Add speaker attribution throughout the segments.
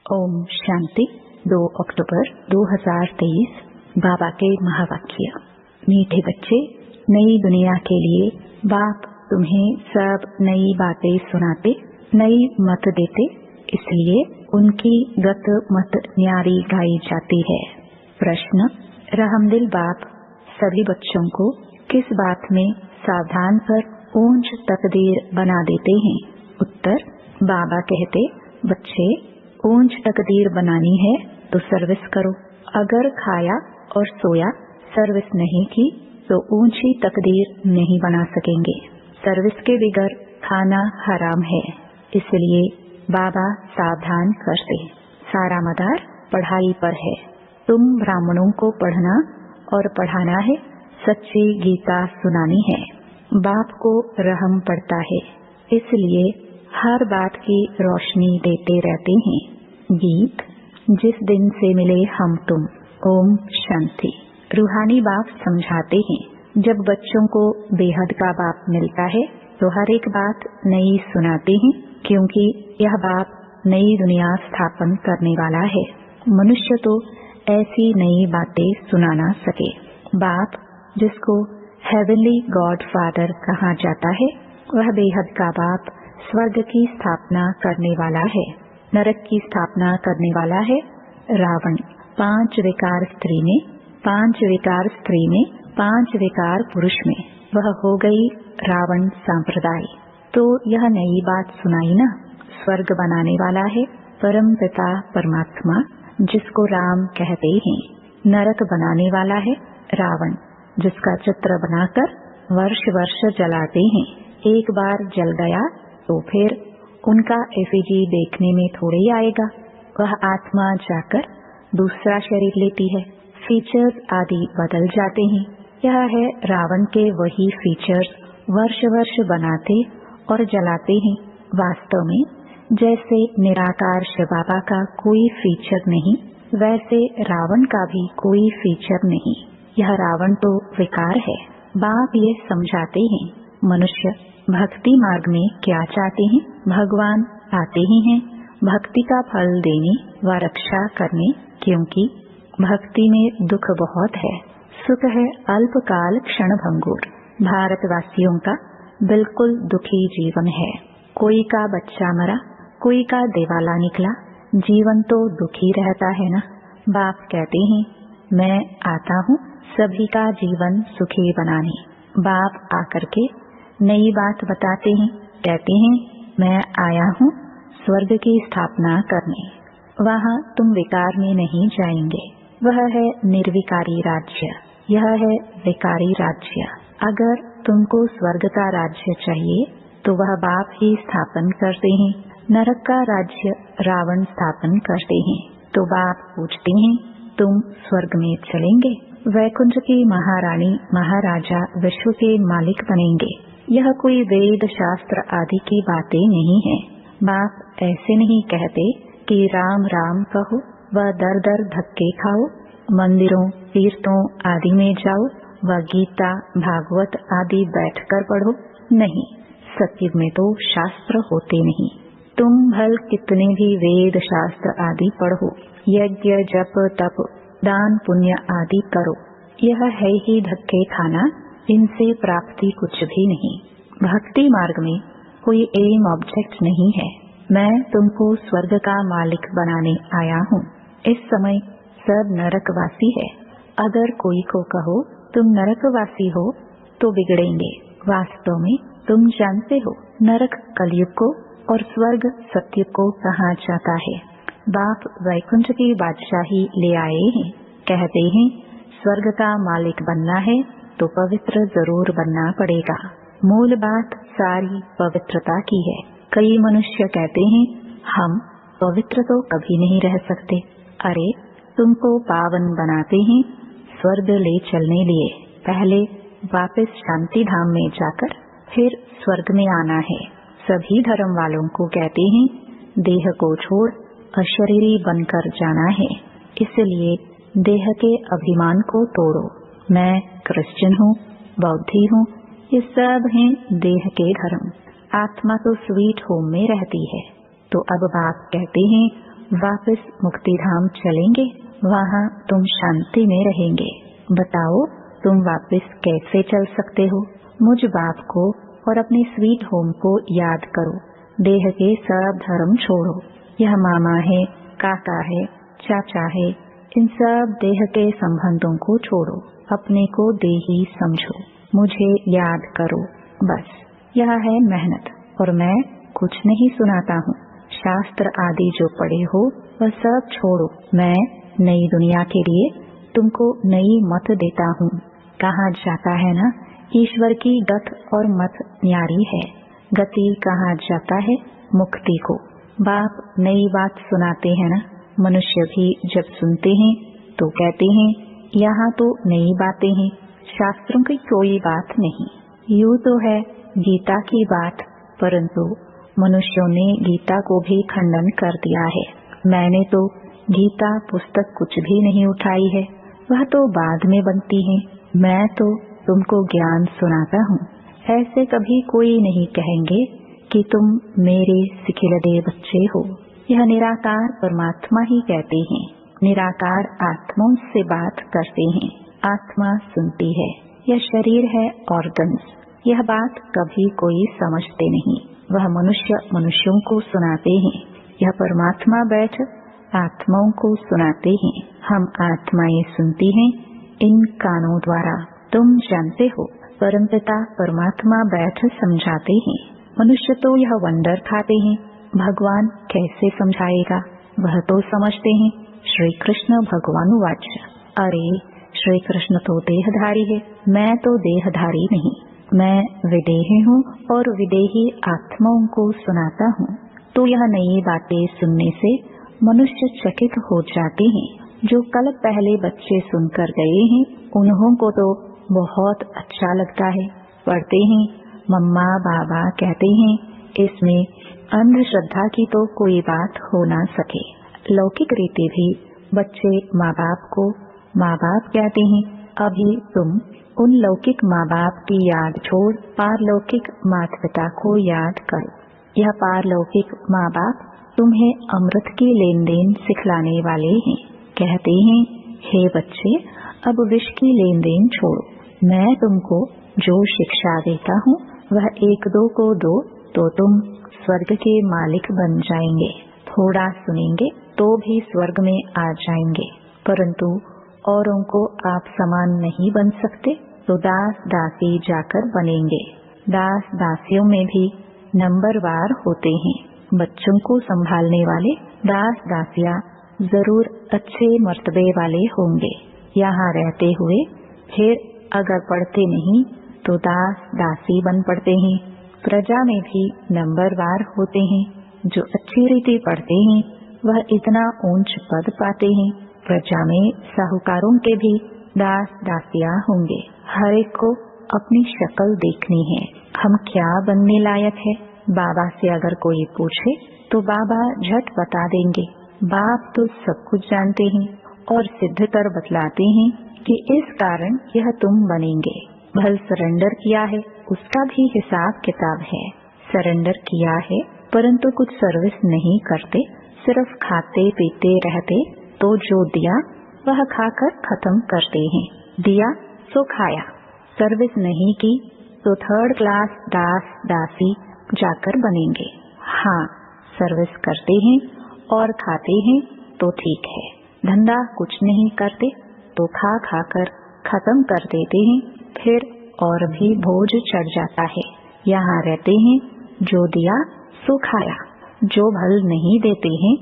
Speaker 1: ओम शांति। 2 अक्टूबर 2023 बाबा के महावाक्य। मीठे बच्चे, नई दुनिया के लिए बाप तुम्हें सब नई बातें सुनाते, नई मत देते, इसलिए उनकी गत मत न्यारी गाई जाती है। प्रश्न: रहमदिल बाप सभी बच्चों को किस बात में सावधान कर ऊंच तकदीर बना देते हैं? उत्तर: बाबा कहते, बच्चे, ऊंच तकदीर बनानी है तो सर्विस करो। अगर खाया और सोया, सर्विस नहीं की तो ऊंची तकदीर नहीं बना सकेंगे। सर्विस के बगैर खाना हराम है, इसलिए बाबा सावधान करते। सारा मदार पढ़ाई पर है। तुम ब्राह्मणों को पढ़ना और पढ़ाना है, सच्ची गीता सुनानी है। बाप को रहम पड़ता है, इसलिए हर बात की रोशनी देते रहते हैं। गीत: जिस दिन से मिले हम तुम। ओम शांति। रूहानी बाप समझाते हैं, जब बच्चों को बेहद का बाप मिलता है तो हर एक बात नई सुनाते हैं, क्योंकि यह बाप नई दुनिया स्थापन करने वाला है। मनुष्य तो ऐसी नई बातें सुना ना सके। बाप, जिसको हेवनली गॉड फादर कहा जाता है, वह बेहद का बाप स्वर्ग की स्थापना करने वाला है, नरक की स्थापना करने वाला है। रावण 5 विकार स्त्री में, 5 विकार स्त्री में, 5 विकार पुरुष में, वह हो गई रावण संप्रदाय। तो यह नई बात सुनाई ना। स्वर्ग बनाने वाला है परम पिता परमात्मा, जिसको राम कहते हैं। नरक बनाने वाला है रावण, जिसका चित्र बनाकर वर्ष वर्ष जलाते हैं। एक बार जल गया तो फिर उनका एफिजी देखने में थोड़े ही आएगा। वह आत्मा जाकर दूसरा शरीर लेती है, फीचर्स आदि बदल जाते हैं। यह है रावण के वही फीचर्स वर्ष वर्ष बनाते और जलाते हैं। वास्तव में जैसे निराकार शिव बाबा का कोई फीचर नहीं, वैसे रावण का भी कोई फीचर नहीं। यह रावण तो विकार है। बाप ये समझाते हैं, मनुष्य भक्ति मार्ग में क्या चाहते हैं? भगवान आते ही हैं भक्ति का फल देने व रक्षा करने, क्योंकि भक्ति में दुख बहुत है। सुख है अल्पकाल क्षण भंगुर। भारतवासियों का बिल्कुल दुखी जीवन है। कोई का बच्चा मरा, कोई का दिवाला निकला, जीवन तो दुखी रहता है ना। बाप कहते हैं, मैं आता हूँ सभी का जीवन सुखी बनाने। बाप आकर के नई बात बताते हैं, कहते हैं, मैं आया हूँ स्वर्ग की स्थापना करने। वहाँ तुम विकार में नहीं जाएंगे। वह है निर्विकारी राज्य, यह है विकारी राज्य। अगर तुमको स्वर्ग का राज्य चाहिए तो वह बाप ही स्थापन करते हैं। नरक का राज्य रावण स्थापन करते हैं। तो बाप पूछते हैं, तुम स्वर्ग में चलेंगे? वैकुंठ की महारानी महाराजा विश्व के मालिक बनेंगे। यह कोई वेद शास्त्र आदि की बातें नहीं है। बाप ऐसे नहीं कहते कि राम राम कहो व दर दर धक्के खाओ, मंदिरों तीर्थों आदि में जाओ व गीता भागवत आदि बैठकर पढ़ो। नहीं, सत्युग में तो शास्त्र होते नहीं। तुम भल कितने भी वेद शास्त्र आदि पढ़ो, यज्ञ जप तप दान पुण्य आदि करो, यह है ही धक्के खाना। इनसे प्राप्ति कुछ भी नहीं। भक्ति मार्ग में कोई एम ऑब्जेक्ट नहीं है। मैं तुमको स्वर्ग का मालिक बनाने आया हूँ। इस समय सब नरकवासी है। अगर कोई को कहो तुम नरकवासी हो तो बिगड़ेंगे। वास्तव में तुम जानते हो नरक कलयुग को और स्वर्ग सत्युग को कहा जाता है। बाप वैकुंठ की बादशाही ले आए हैं। कहते हैं, स्वर्ग का मालिक बनना है तो पवित्र जरूर बनना पड़ेगा। मूल बात सारी पवित्रता की है। कई मनुष्य कहते हैं, हम पवित्र तो कभी नहीं रह सकते। अरे, तुमको पावन बनाते हैं स्वर्ग ले चलने लिए। पहले वापस शांति धाम में जाकर फिर स्वर्ग में आना है। सभी धर्म वालों को कहते हैं, देह को छोड़ अशरीरी बनकर जाना है। इसलिए देह के अभिमान को तोड़ो। मैं क्रिश्चियन हूँ, बौद्धी हूँ, ये सब हैं देह के धर्म। आत्मा तो स्वीट होम में रहती है। तो अब बाप कहते हैं, वापस मुक्तिधाम चलेंगे, वहाँ तुम शांति में रहेंगे। बताओ तुम वापस कैसे चल सकते हो? मुझ बाप को और अपने स्वीट होम को याद करो। देह के सब धर्म छोड़ो। यह मामा है, काका है, चाचा है, इन सब देह के संबंधों को छोड़ो। अपने को देही समझो, मुझे याद करो। बस यह है मेहनत। और मैं कुछ नहीं सुनाता हूँ। शास्त्र आदि जो पढ़े हो वह सब छोड़ो। मैं नई दुनिया के लिए तुमको नई मत देता हूँ। कहा जाता है ना, ईश्वर की गत और मत न्यारी है। गति कहा जाता है मुक्ति को। बाप नई बात सुनाते हैं ना। मनुष्य भी जब सुनते हैं तो कहते हैं यहाँ तो नई बातें हैं, शास्त्रों की कोई बात नहीं। यूँ तो है गीता की बात, परंतु मनुष्यों ने गीता को भी खंडन कर दिया है। मैंने तो गीता पुस्तक कुछ भी नहीं उठाई है, वह तो बाद में बनती है। मैं तो तुमको ज्ञान सुनाता हूँ। ऐसे कभी कोई नहीं कहेंगे कि तुम मेरे सिखिलदे बच्चे हो। यह निराकार परमात्मा ही कहते हैं। निराकार आत्माओं से बात करते हैं, आत्मा सुनती है। यह शरीर है ऑर्गन्स। यह बात कभी कोई समझते नहीं। वह मनुष्य मनुष्यों को सुनाते हैं। यह परमात्मा बैठ आत्माओं को सुनाते हैं। हम आत्माएं सुनती हैं इन कानों द्वारा। तुम जानते हो परमपिता परमात्मा बैठ समझाते हैं। मनुष्य तो यह वंडर खाते हैं, भगवान कैसे समझाएगा? वह तो समझते हैं। श्री कृष्ण भगवान वाच्य। अरे श्री कृष्ण तो देहधारी है, मैं तो देहधारी नहीं। मैं विदेही हूँ और विदेही आत्माओं को सुनाता हूँ। तो यह नई बातें सुनने से मनुष्य चकित हो जाते हैं। जो कल पहले बच्चे सुनकर गए हैं उन्हों को तो बहुत अच्छा लगता है। पढ़ते हैं, मम्मा बाबा कहते हैं। इसमें अंधश्रद्धा की तो कोई बात हो ना सके। लौकिक रीति भी बच्चे माँ बाप को माँ बाप कहते हैं। अभी तुम उन लौकिक माँ बाप की याद छोड़ पारलौकिक माता पिता को याद करो। यह पारलौकिक माँ बाप तुम्हें अमृत की लेन देन सिखलाने वाले हैं। कहते हैं, हे बच्चे, अब विष की लेन देन छोड़ो। मैं तुमको जो शिक्षा देता हूँ वह एक दो को दो तो तुम स्वर्ग के मालिक बन जाएंगे। थोड़ा सुनेंगे तो भी स्वर्ग में आ जाएंगे, परंतु औरों को आप समान नहीं बन सकते तो दास दासी जाकर बनेंगे। दास दासियों में भी नंबरवार होते हैं। बच्चों को संभालने वाले दास दासियां जरूर अच्छे मर्तबे वाले होंगे यहाँ रहते हुए। फिर अगर पढ़ते नहीं तो दास दासी बन पड़ते हैं। प्रजा में भी नंबरवार होते हैं। जो अच्छी रीति पढ़ते हैं वह इतना ऊंच पद पाते हैं। प्रजा में साहूकारों के भी दास दासियां होंगे। हर एक को अपनी शक्ल देखनी है, हम क्या बनने लायक है। बाबा से अगर कोई पूछे तो बाबा झट बता देंगे। बाप तो सब कुछ जानते हैं और सिद्ध कर बतलाते हैं कि इस कारण यह तुम बनेंगे। भल सरेंडर किया है उसका भी हिसाब किताब है। सरेंडर किया है परंतु कुछ सर्विस नहीं करते, सिर्फ खाते पीते रहते तो जो दिया वह खाकर खत्म करते हैं। दिया सो खाया। सर्विस नहीं की तो थर्ड क्लास दास दासी जाकर बनेंगे। हाँ, सर्विस करते हैं और खाते हैं तो ठीक है। धंधा कुछ नहीं करते तो खा खा कर खत्म कर देते हैं, फिर और भी बोझ चढ़ जाता है। यहाँ रहते हैं, जो दिया सो खाया। जो भल नहीं देते हैं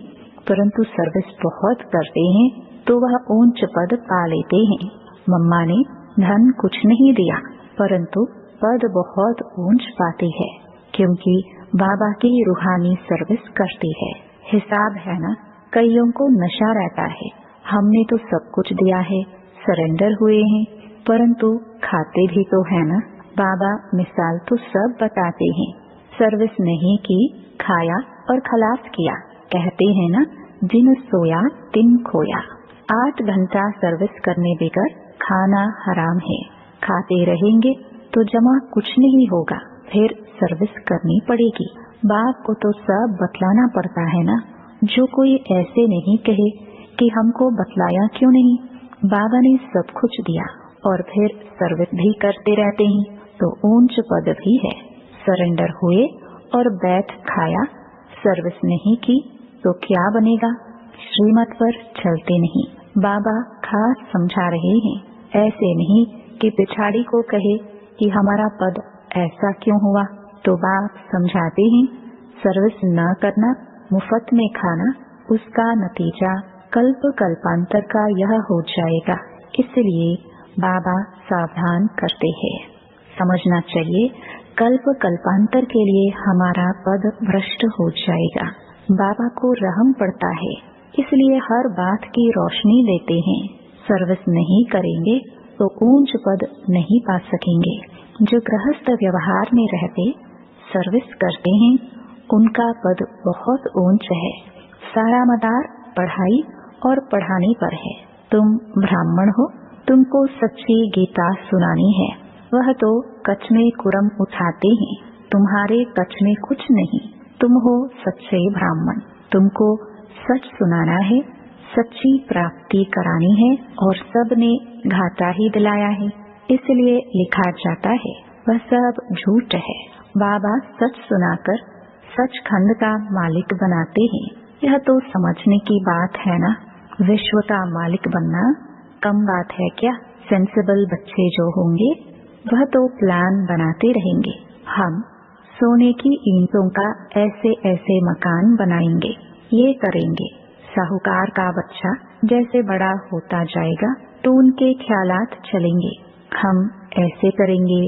Speaker 1: परंतु सर्विस बहुत करते हैं तो वह ऊंच पद पा लेते हैं। मम्मा ने धन कुछ नहीं दिया परंतु पद बहुत ऊंच पाती है, क्योंकि बाबा की रूहानी सर्विस करती है। हिसाब है ना, कईयों को नशा रहता है। हमने तो सब कुछ दिया है, सरेंडर हुए हैं, परंतु खाते भी तो है ना। बाबा मिसाल तो सब बताते हैं। सर्विस नहीं की, खाया और खलास किया। कहते हैं ना, जिन सोया तिन खोया। 8 घंटा सर्विस करने बगैर खाना हराम है। खाते रहेंगे तो जमा कुछ नहीं होगा, फिर सर्विस करनी पड़ेगी। बाप को तो सब बतलाना पड़ता है ना। जो कोई ऐसे नहीं कहे कि हमको बतलाया क्यों नहीं, बाबा ने सब कुछ दिया और फिर सर्विस भी करते रहते हैं तो ऊंच पद भी है। सरेंडर हुए और बैठ खाया, सर्विस नहीं की तो क्या बनेगा? श्रीमत पर चलते नहीं। बाबा खास समझा रहे हैं, ऐसे नहीं कि पिछाड़ी को कहे कि हमारा पद ऐसा क्यों हुआ। तो बाप समझाते हैं, सर्विस न करना, मुफ्त में खाना, उसका नतीजा कल्प कल्पांतर का यह हो जाएगा। इसलिए बाबा सावधान करते हैं। समझना चाहिए, कल्प कल्पांतर के लिए हमारा पद भ्रष्ट हो जाएगा। बाबा को रहम पड़ता है, इसलिए हर बात की रोशनी देते हैं। सर्विस नहीं करेंगे तो ऊंच पद नहीं पा सकेंगे। जो गृहस्थ व्यवहार में रहते सर्विस करते हैं, उनका पद बहुत ऊंच है। सारा मदार पढ़ाई और पढ़ाने पर है। तुम ब्राह्मण हो, तुमको सच्ची गीता सुनानी है। वह तो कच्छ में कुरम उठाते हैं, तुम्हारे कच्छ में कुछ नहीं। तुम हो सच्चे ब्राह्मण, तुमको सच सुनाना है, सच्ची प्राप्ति करानी है और सब ने घाटा ही दिलाया है, इसलिए लिखा जाता है वह सब झूठ है। बाबा सच सुनाकर सचखंड का मालिक बनाते हैं। यह तो समझने की बात है ना। विश्व का मालिक बनना कम बात है क्या? सेंसिबल बच्चे जो होंगे वह तो प्लान बनाते रहेंगे, हम सोने की ईंटों का ऐसे ऐसे मकान बनाएंगे, ये करेंगे। साहूकार का बच्चा जैसे बड़ा होता जाएगा तो उनके ख्यालात चलेंगे, हम ऐसे करेंगे,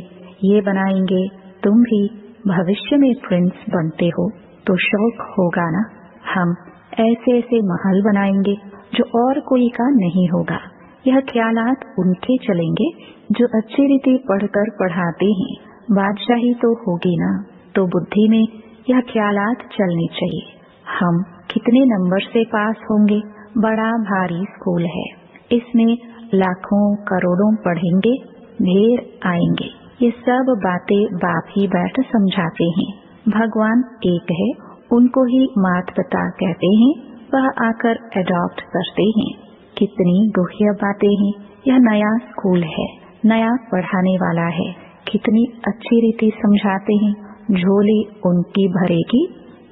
Speaker 1: ये बनाएंगे। तुम भी भविष्य में प्रिंस बनते हो तो शौक होगा ना, हम ऐसे ऐसे महल बनाएंगे जो और कोई का नहीं होगा। यह ख्यालात उनके चलेंगे जो अच्छी रीति पढ़कर पढ़ाते हैं। बादशाही तो होगी ना, तो बुद्धि में यह ख्यालात चलने चाहिए। हम कितने नंबर से पास होंगे? बड़ा भारी स्कूल है, इसमें लाखों करोड़ों पढ़ेंगे, ढेर आएंगे। ये सब बातें बाप ही बैठ समझाते हैं। भगवान एक है, उनको ही माता पिता कहते हैं, वह आकर एडॉप्ट करते हैं। कितनी गुह्य बातें हैं। यह नया स्कूल है, नया पढ़ाने वाला है, कितनी अच्छी रीति समझाते हैं। झोली उनकी भरेगी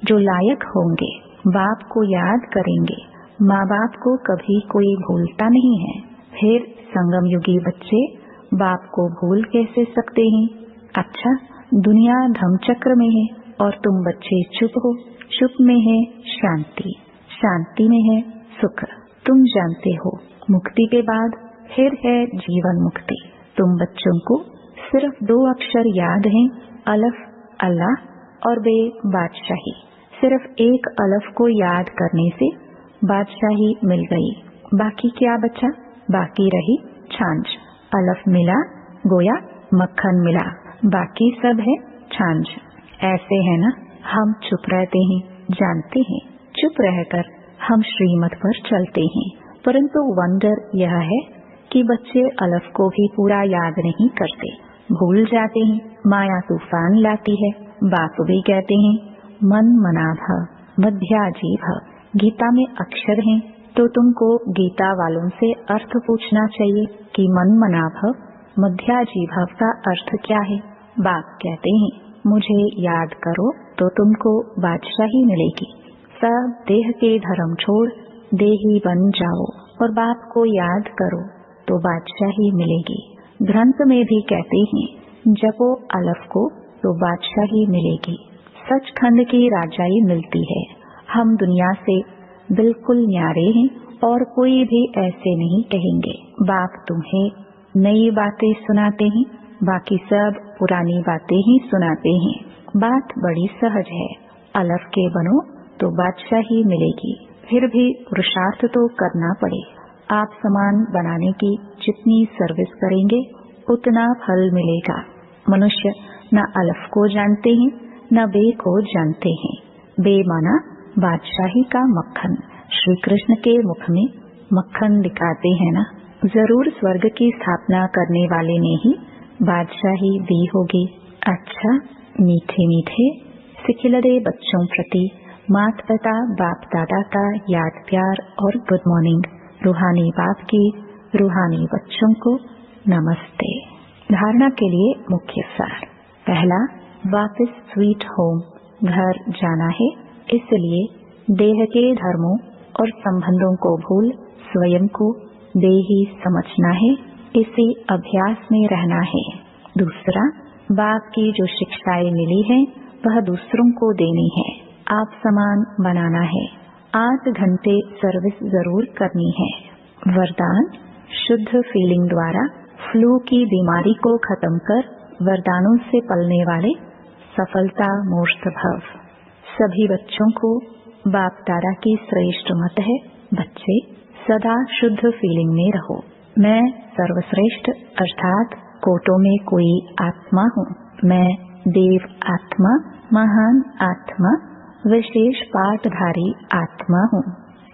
Speaker 1: जो लायक होंगे, बाप को याद करेंगे। माँ बाप को कभी कोई भूलता नहीं है। फिर संगम युगी बच्चे बाप को भूल कैसे सकते हैं? अच्छा, दुनिया धमचक्र में है और तुम बच्चे चुप हो। चुप में है शांति, शांति में है सुख। तुम जानते हो मुक्ति के बाद फिर है जीवन मुक्ति। तुम बच्चों को सिर्फ 2 अक्षर याद हैं, अलफ अल्लाह और बे बादशाही। सिर्फ एक अलफ को याद करने से बादशाही मिल गई। बाकी क्या बचा? बाकी रही छाछ। अलफ मिला गोया मक्खन मिला, बाकी सब है छाछ। ऐसे है ना, हम चुप रहते हैं, जानते हैं, चुप रहकर हम श्रीमत पर चलते हैं। परंतु वंडर यह है कि बच्चे अलफ को भी पूरा याद नहीं करते, भूल जाते हैं। माया तूफान लाती है। बाप भी कहते हैं मन मना भव मध्याजी भव। गीता में अक्षर हैं, तो तुमको गीता वालों से अर्थ पूछना चाहिए कि मन मना भव मध्याजी भव का अर्थ क्या है। बाप कहते हैं मुझे याद करो तो तुमको बादशाही मिलेगी। सब देह के धर्म छोड़ देही बन जाओ और बाप को याद करो तो बादशाही मिलेगी। ग्रंथ में भी कहते हैं जपो अलफ को तो बादशाही मिलेगी। सचखंड की राजाई मिलती है। हम दुनिया से बिल्कुल न्यारे हैं और कोई भी ऐसे नहीं कहेंगे। बाप तुम्हें नई बातें सुनाते हैं, बाकी सब पुरानी बातें ही सुनाते हैं। बात बड़ी सहज है, अलफ के बनो तो बादशाही मिलेगी। फिर भी पुरुषार्थ तो करना पड़े। आप सामान बनाने की जितनी सर्विस करेंगे उतना फल मिलेगा। मनुष्य न अलफ को जानते हैं न बे को जानते हैं। बे माना बादशाही का मक्खन। श्री कृष्ण के मुख में मक्खन दिखाते हैं ना। जरूर स्वर्ग की स्थापना करने वाले ने ही बादशाही दी होगी। अच्छा, मीठे मीठे सिखिलरे बच्चों प्रति माता पिता बाप दादा का याद प्यार और गुड मॉर्निंग। रूहानी बाप की रूहानी बच्चों को नमस्ते। धारणा के लिए मुख्य सार। पहला, वापस स्वीट होम घर जाना है, इसलिए देह के धर्मों और संबंधों को भूल स्वयं को देही समझना है, इसी अभ्यास में रहना है। दूसरा, बाप की जो शिक्षाएं मिली है वह दूसरों को देनी है, आप समान बनाना है। 8 घंटे सर्विस जरूर करनी है। वरदान, शुद्ध फीलिंग द्वारा फ्लू की बीमारी को खत्म कर वरदानों से पलने वाले सफलता मूर्त भव। सभी बच्चों को बाप दादा की श्रेष्ठ मत है, बच्चे सदा शुद्ध फीलिंग में रहो। मैं सर्वश्रेष्ठ अर्थात कोटों में कोई आत्मा हूँ। मैं देव आत्मा, महान आत्मा, विशेष पाठधारी आत्मा हूँ।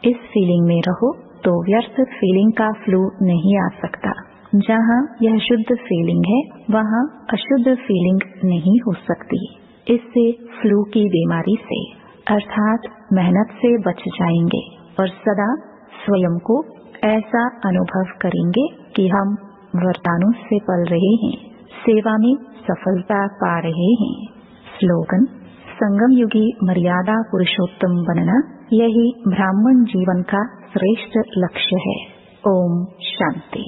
Speaker 1: इस फीलिंग में रहो तो व्यर्थ फीलिंग का फ्लू नहीं आ सकता। जहाँ यह शुद्ध फीलिंग है वहाँ अशुद्ध फीलिंग नहीं हो सकती। इससे फ्लू की बीमारी से अर्थात मेहनत से बच जाएंगे और सदा स्वयं को ऐसा अनुभव करेंगे कि हम वरदानों से पल रहे हैं, सेवा में सफलता पा रहे हैं। स्लोगन, संगम युगी मर्यादा पुरुषोत्तम बनना, यही ब्राह्मण जीवन का श्रेष्ठ लक्ष्य है। ओम शांति।